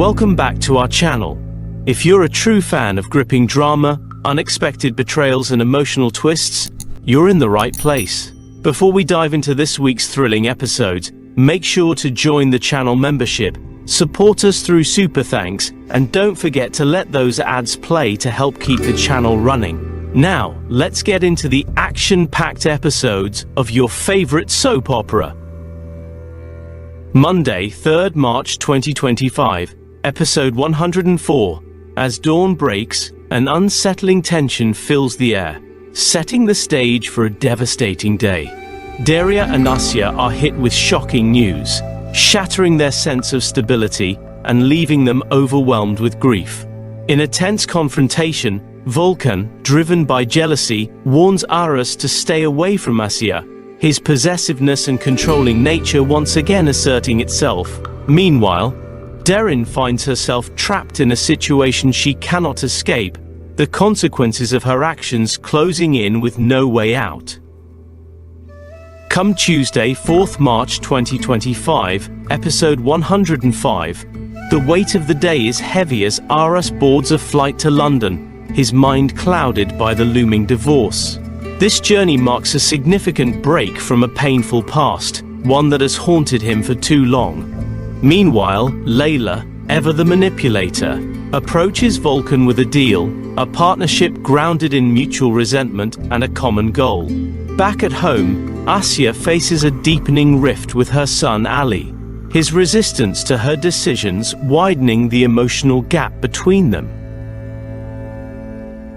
Welcome back to our channel. If you're a true fan of gripping drama, unexpected betrayals and emotional twists, you're in the right place. Before we dive into this week's thrilling episodes, make sure to join the channel membership, support us through super thanks, and don't forget to let those ads play to help keep the channel running. Now, let's get into the action-packed episodes of your favorite soap opera. Monday, 3rd March 2025, Episode 104. As dawn breaks, an unsettling tension fills the air, setting the stage for a devastating day. Daria and Asya are hit with shocking news, shattering their sense of stability and leaving them overwhelmed with grief. In a tense confrontation, Volkan, driven by jealousy, warns Aras to stay away from Asya, his possessiveness and controlling nature once again asserting itself. Meanwhile, Derin finds herself trapped in a situation she cannot escape, the consequences of her actions closing in with no way out. Come Tuesday, 4th March 2025, Episode 105, the weight of the day is heavy as Aras boards a flight to London, his mind clouded by the looming divorce. This journey marks a significant break from a painful past, one that has haunted him for too long. Meanwhile, Layla, ever the manipulator, approaches Volkan with a deal, a partnership grounded in mutual resentment and a common goal. Back at home, Asya faces a deepening rift with her son Ali, his resistance to her decisions widening the emotional gap between them.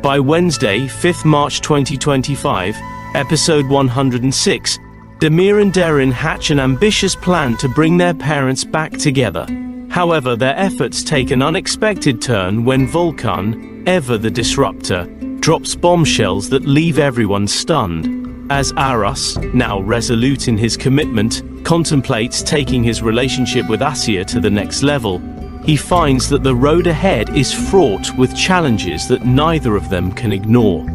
By Wednesday, 5th March 2025, Episode 106, Demir and Derin hatch an ambitious plan to bring their parents back together. However, their efforts take an unexpected turn when Volkan, ever the disruptor, drops bombshells that leave everyone stunned. As Aras, now resolute in his commitment, contemplates taking his relationship with Asya to the next level, he finds that the road ahead is fraught with challenges that neither of them can ignore.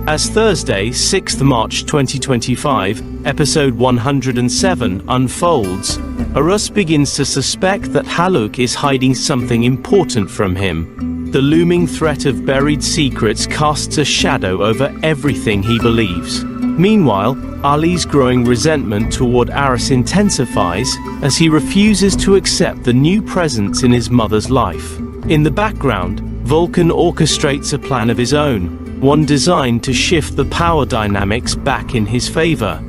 As Thursday, 6th March 2025, Episode 107 unfolds, Aras begins to suspect that Haluk is hiding something important from him. The looming threat of buried secrets casts a shadow over everything he believes. Meanwhile, Ali's growing resentment toward Aras intensifies as he refuses to accept the new presence in his mother's life. In the background, Volkan orchestrates a plan of his own, one designed to shift the power dynamics back in his favor.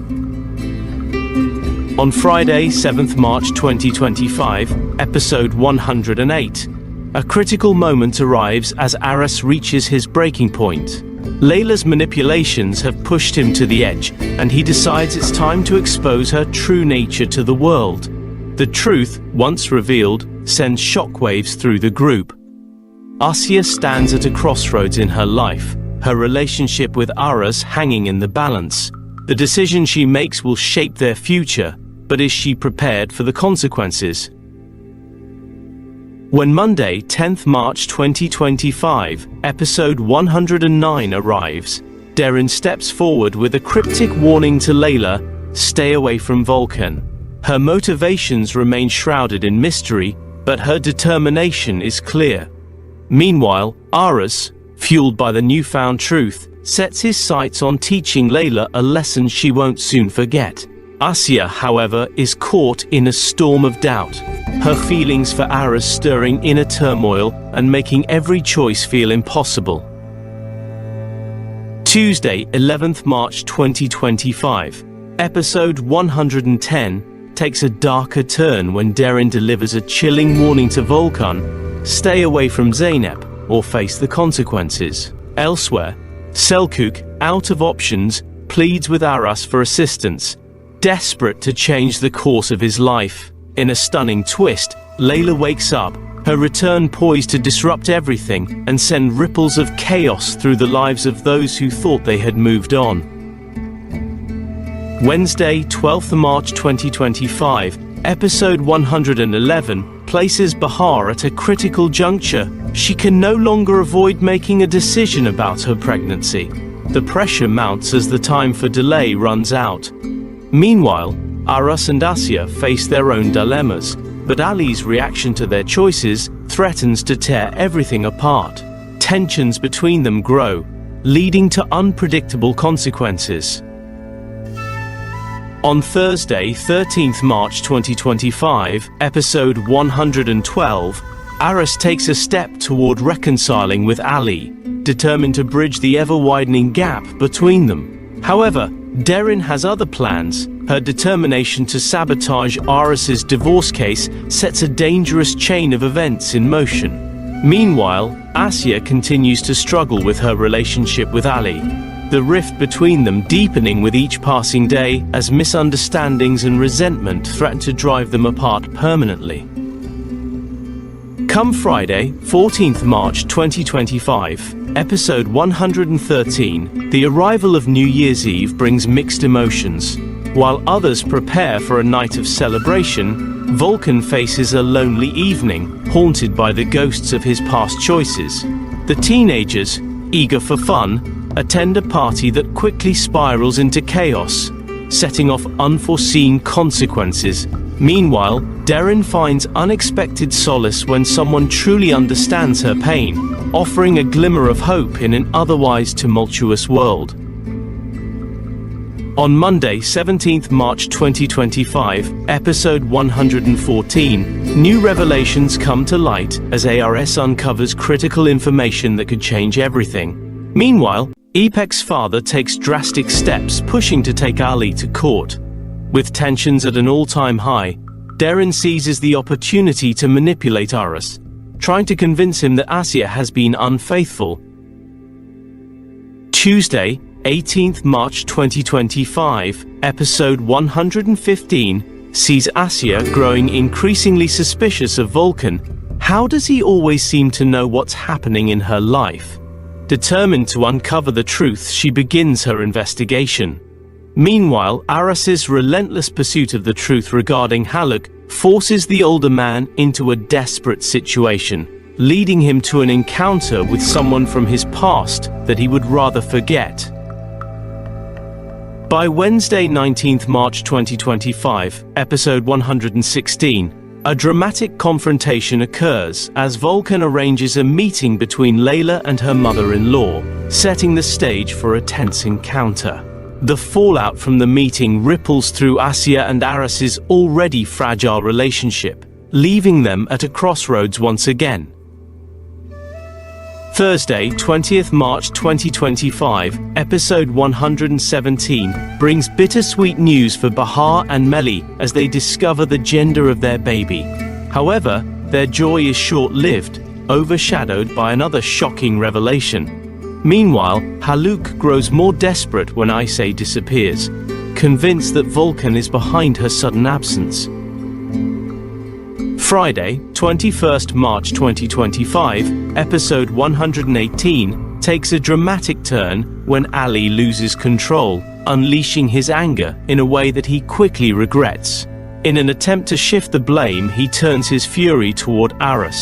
On Friday, 7th March 2025, Episode 108, a critical moment arrives as Aras reaches his breaking point. Layla's manipulations have pushed him to the edge, and he decides it's time to expose her true nature to the world. The truth, once revealed, sends shockwaves through the group. Asya stands at a crossroads in her life, her relationship with Aras hanging in the balance. The decision she makes will shape their future, but is she prepared for the consequences? When Monday, 10th March 2025, Episode 109 arrives, Derin steps forward with a cryptic warning to Layla, stay away from Volkan. Her motivations remain shrouded in mystery, but her determination is clear. Meanwhile, Aras, fueled by the newfound truth, sets his sights on teaching Layla a lesson she won't soon forget. Asya, however, is caught in a storm of doubt, her feelings for Aras stirring inner turmoil and making every choice feel impossible. Tuesday, 11th March 2025, Episode 110 takes a darker turn when Derin delivers a chilling warning to Volkan, stay away from Zeynep or face the consequences. Elsewhere, Selçuk, out of options, pleads with Aras for assistance, desperate to change the course of his life. In a stunning twist, Layla wakes up, her return poised to disrupt everything and send ripples of chaos through the lives of those who thought they had moved on. Wednesday, 12th March 2025, Episode 111 places Bahar at a critical juncture. She can no longer avoid making a decision about her pregnancy. The pressure mounts as the time for delay runs out. Meanwhile, Aras and Asya face their own dilemmas. but Ali's reaction to their choices threatens to tear everything apart. Tensions between them grow, leading to unpredictable consequences. On Thursday, 13th March 2025, episode 112, Aris takes a step toward reconciling with Ali, determined to bridge the ever-widening gap between them. However, Derin has other plans. Her determination to sabotage Aris's divorce case sets a dangerous chain of events in motion. Meanwhile, Asya continues to struggle with her relationship with Ali, the rift between them deepening with each passing day as misunderstandings and resentment threaten to drive them apart permanently. Come Friday, 14th March 2025, episode 113, the arrival of New Year's Eve brings mixed emotions. While others prepare for a night of celebration, Vulcan faces a lonely evening, haunted by the ghosts of his past choices. The teenagers, eager for fun, attend a party that quickly spirals into chaos, setting off unforeseen consequences. Meanwhile, Derin finds unexpected solace when someone truly understands her pain, offering a glimmer of hope in an otherwise tumultuous world. On Monday, 17th March 2025, episode 114, new revelations come to light as ARS uncovers critical information that could change everything. Meanwhile, Ipek's father takes drastic steps, pushing to take Ali to court. With tensions at an all-time high, Derin seizes the opportunity to manipulate Aris, trying to convince him that Asya has been unfaithful. Tuesday, 18th March 2025, episode 115, sees Asya growing increasingly suspicious of Vulcan. How does he always seem to know what's happening in her life? Determined to uncover the truth, she begins her investigation. Meanwhile, Aris's relentless pursuit of the truth regarding Haluk forces the older man into a desperate situation, leading him to an encounter with someone from his past that he would rather forget. By Wednesday, 19th March 2025, episode 116, a dramatic confrontation occurs as Vulcan arranges a meeting between Layla and her mother-in-law, setting the stage for a tense encounter. The fallout from the meeting ripples through Asya and Aris's already fragile relationship, leaving them at a crossroads once again. Thursday, 20th March 2025, episode 117, brings bittersweet news for Bahar and Melly as they discover the gender of their baby. However, their joy is short-lived, overshadowed by another shocking revelation. Meanwhile, Haluk grows more desperate when Aisay disappears, convinced that Vulcan is behind her sudden absence. Friday, 21st March 2025, episode 118, takes a dramatic turn when Ali loses control, unleashing his anger in a way that he quickly regrets. In an attempt to shift the blame, he turns his fury toward Aris.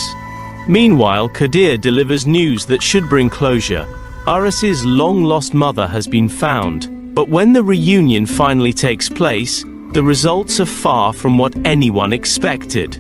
Meanwhile, Kadir delivers news that should bring closure. Aris's long-lost mother has been found, but when the reunion finally takes place, the results are far from what anyone expected.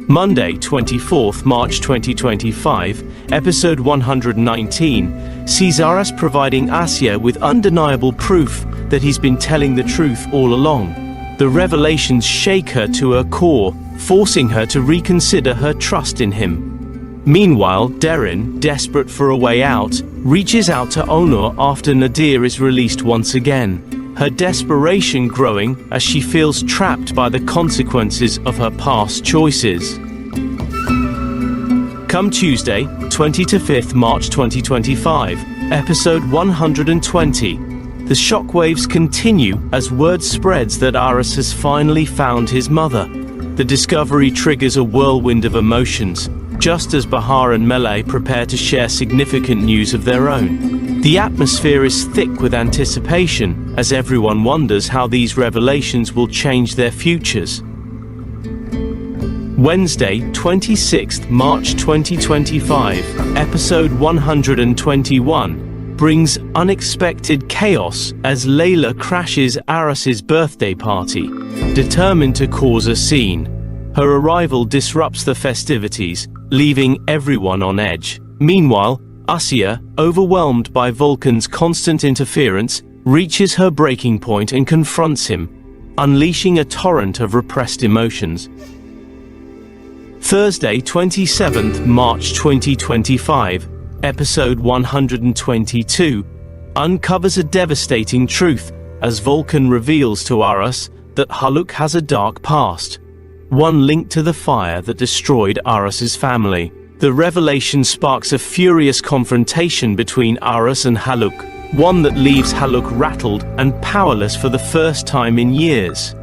Monday, 24th March 2025, episode 119, sees Aris providing Asya with undeniable proof that he's been telling the truth all along. The revelations shake her to her core, forcing her to reconsider her trust in him. Meanwhile, Derin, desperate for a way out, reaches out to Onur after Nadir is released once again, her desperation growing as she feels trapped by the consequences of her past choices. Come Tuesday, 25th March 2025, episode 120, the shockwaves continue as word spreads that Aris has finally found his mother. The discovery triggers a whirlwind of emotions, just as Bahar and Melay prepare to share significant news of their own. The atmosphere is thick with anticipation, as everyone wonders how these revelations will change their futures. Wednesday, 26th March 2025, episode 121, brings unexpected chaos as Layla crashes Aris's birthday party, determined to cause a scene. Her arrival disrupts the festivities, leaving everyone on edge. Meanwhile, Asya, overwhelmed by Vulcan's constant interference, reaches her breaking point and confronts him, unleashing a torrent of repressed emotions. Thursday, 27th March 2025, episode 122, uncovers a devastating truth as Vulcan reveals to Aris that Haluk has a dark past, one linked to the fire that destroyed Aris's family. The revelation sparks a furious confrontation between Aris and Haluk, one that leaves Haluk rattled and powerless for the first time in years.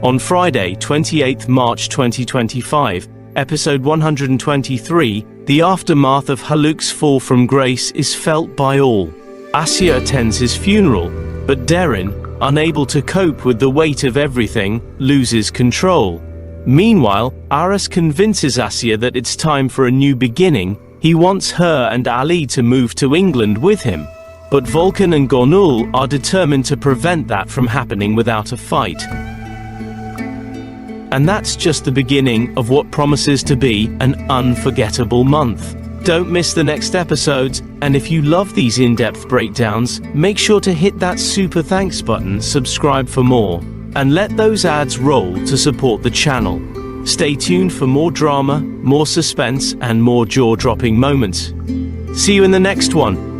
On Friday, 28th March 2025, episode 123, the aftermath of Haluk's fall from grace is felt by all. Asya attends his funeral, but Derin, unable to cope with the weight of everything, loses control. Meanwhile, Aris convinces Asya that it's time for a new beginning. He wants her and Ali to move to England with him. But Vulcan and Gornul are determined to prevent that from happening without a fight. And that's just the beginning of what promises to be an unforgettable month. Don't miss the next episodes, and if you love these in-depth breakdowns, make sure to hit that super thanks button, subscribe for more, and let those ads roll to support the channel. Stay tuned for more drama, more suspense, and more jaw-dropping moments. See you in the next one.